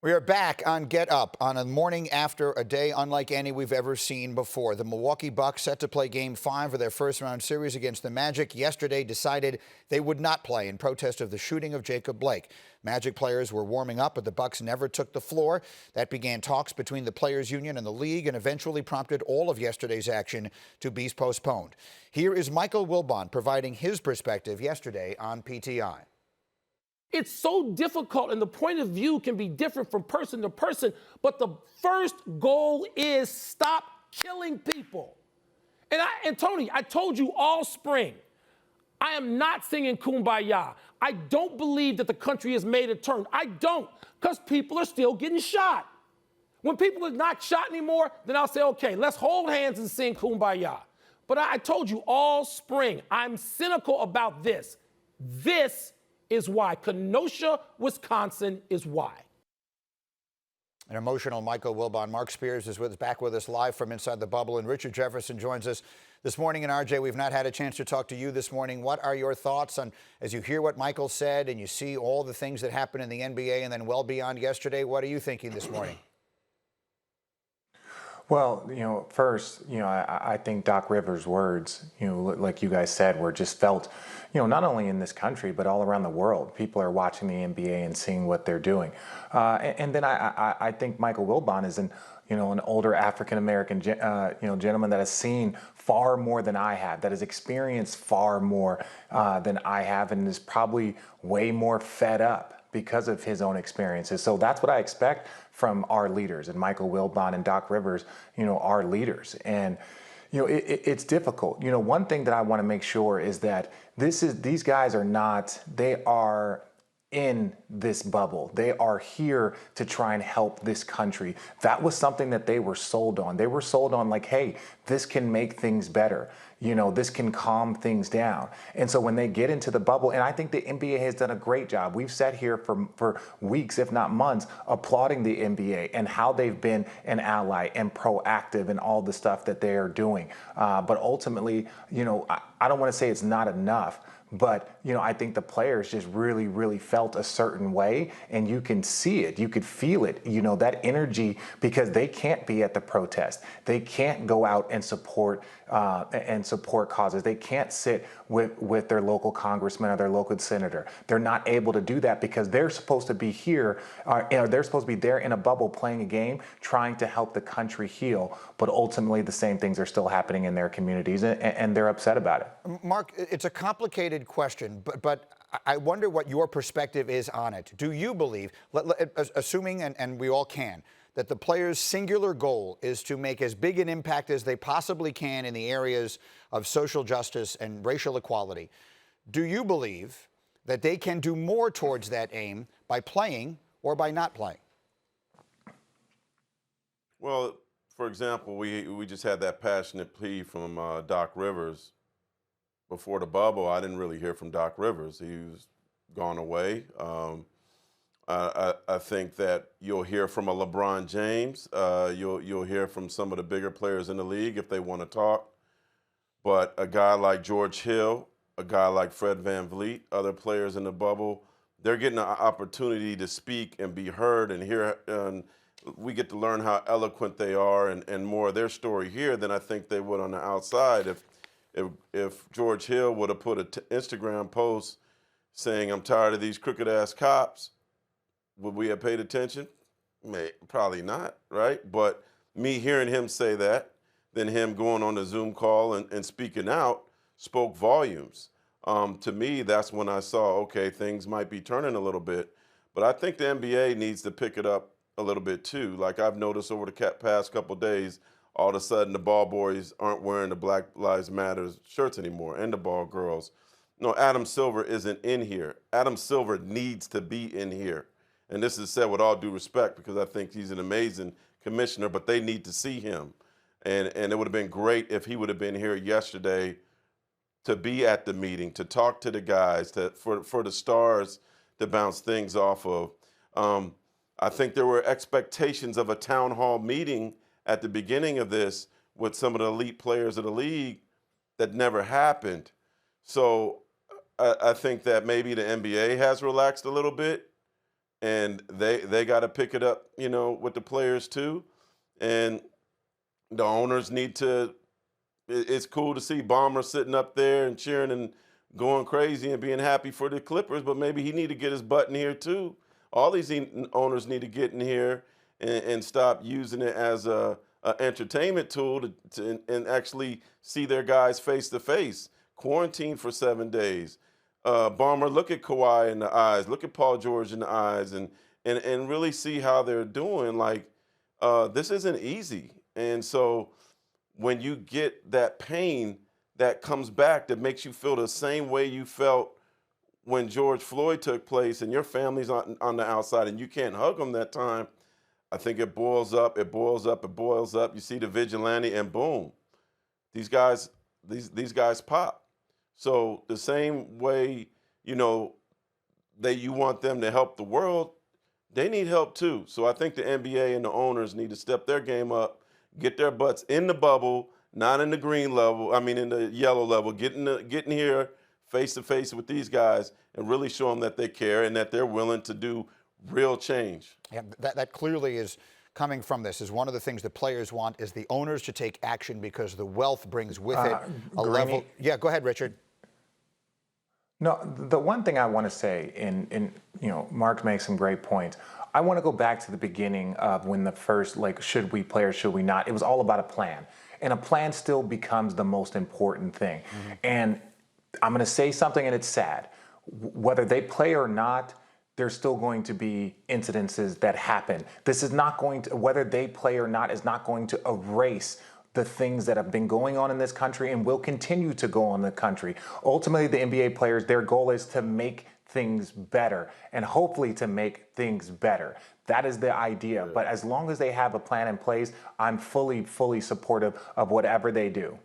We are back on Get Up on a morning after a day unlike any we've ever seen before. The Milwaukee Bucks, set to play Game 5 of their first-round series against the Magic, yesterday decided they would not play in protest of the shooting of Jacob Blake. Magic players were warming up, but the Bucks never took the floor. That began talks between the Players Union and the league and eventually prompted all of yesterday's action to be postponed. Here is Michael Wilbons providing his perspective yesterday on PTI. It's so difficult, and the point of view can be different from person to person, but the first goal is stop killing people. And Tony, I told you all spring, I am not singing Kumbaya. I don't believe that the country has made a turn. I don't, because people are still getting shot. When people are not shot anymore, then I'll say, okay, let's hold hands and sing Kumbaya. But I told you all spring, I'm cynical about this. This is why. Kenosha, Wisconsin is why. An emotional Michael Wilbons. Mark Spears is back with us live from inside the bubble, and Richard Jefferson joins us this morning. And RJ, we've not had a chance to talk to you this morning. What are your thoughts on, as you hear what Michael said and you see all the things that happened in the NBA and then well beyond yesterday, what are you thinking this morning? Well, first, I think Doc Rivers' words, like you guys said, were just felt, not only in this country, but all around the world. People are watching the NBA and seeing what they're doing. And then I think Michael Wilbons is an older African-American, gentleman that has seen far more than I have, that has experienced far more than I have, and is probably way more fed up because of his own experiences. So that's what I expect from our leaders, and Michael Wilbons and Doc Rivers, our leaders. And it's difficult. One thing that I want to make sure is that these guys are not, they are in this bubble. They are here to try and help this country. That was something that they were sold on. They were sold on, like, hey, this can make things better. This can calm things down. And so when they get into the bubble, and I think the NBA has done a great job. We've sat here for weeks, if not months, applauding the NBA and how they've been an ally and proactive in all the stuff that they are doing. But ultimately, I don't want to say it's not enough, but, I think the players just really, really felt a certain way, and you can see it. You could feel it, that energy, because they can't be at the protest. They can't go out and support causes. They can't sit with their local congressman or their local senator. They're not able to do that because they're supposed to be here. They're supposed to be there in a bubble playing a game, trying to help the country heal. But ultimately, the same things are still happening in their communities, and they're upset about it. Mark, it's a complicated question, but I wonder what your perspective is on it. Do you believe, assuming, and we all can, that the players' singular goal is to make as big an impact as they possibly can in the areas of social justice and racial equality, do you believe that they can do more towards that aim by playing or by not playing? Well, for example, we just had that passionate plea from Doc Rivers. Before the bubble, I didn't really hear from Doc Rivers. He was gone away. I think that you'll hear from a LeBron James. You'll hear from some of the bigger players in the league if they want to talk. But a guy like George Hill, a guy like Fred VanVleet, other players in the bubble, they're getting an opportunity to speak and be heard and hear. And we get to learn how eloquent they are and more of their story here than I think they would on the outside. If George Hill would have put an Instagram post saying, "I'm tired of these crooked-ass cops," would we have paid attention? Probably not, right? But me hearing him say that, then him going on the Zoom call and speaking out, spoke volumes. To me, that's when I saw, okay, things might be turning a little bit. But I think the NBA needs to pick it up a little bit too. Like I've noticed over the past couple of days, all of a sudden the ball boys aren't wearing the Black Lives Matter shirts anymore, and the ball girls. No, Adam Silver isn't in here. Adam Silver needs to be in here. And this is said with all due respect because I think he's an amazing commissioner, but they need to see him. And it would have been great if he would have been here yesterday to be at the meeting, to talk to the guys, for the stars to bounce things off of. I think there were expectations of a town hall meeting at the beginning of this with some of the elite players of the league that never happened. So I think that maybe the NBA has relaxed a little bit and they got to pick it up, with the players too, and the owners need to. It's cool to see Bomber sitting up there and cheering and going crazy and being happy for the Clippers, but maybe he need to get his butt in here too. All these owners need to get in here and stop using it as a entertainment tool and actually see their guys face to face. Quarantine for 7 days. Bomber, look at Kawhi in the eyes, look at Paul George in the eyes, and really see how they're doing. Like, this isn't easy. And so when you get that pain that comes back that makes you feel the same way you felt when George Floyd took place and your family's on the outside and you can't hug them that time, I think it boils up, it boils up, it boils up. You see the vigilante and boom, these guys pop. So the same way, that you want them to help the world, they need help too. So I think the NBA and the owners need to step their game up, get their butts in the bubble, not in the green level, in the yellow level, getting here face to face with these guys and really show them that they care and that they're willing to do real change. Yeah, that clearly is coming from this. Is one of the things the players want is the owners to take action because the wealth brings with it a level. Yeah, go ahead, Richard. No, the one thing I want to say, and Mark makes some great points. I want to go back to the beginning of when the first, should we play or should we not? It was all about a plan. And a plan still becomes the most important thing. Mm-hmm. And I'm going to say something, and it's sad. Whether they play or not, there's still going to be incidences that happen. This is not going to, whether they play or not, is not going to erase the things that have been going on in this country and will continue to go on in the country. Ultimately, the NBA players, their goal is to make things better and hopefully to make things better. That is the idea. But as long as they have a plan in place, I'm fully supportive of whatever they do.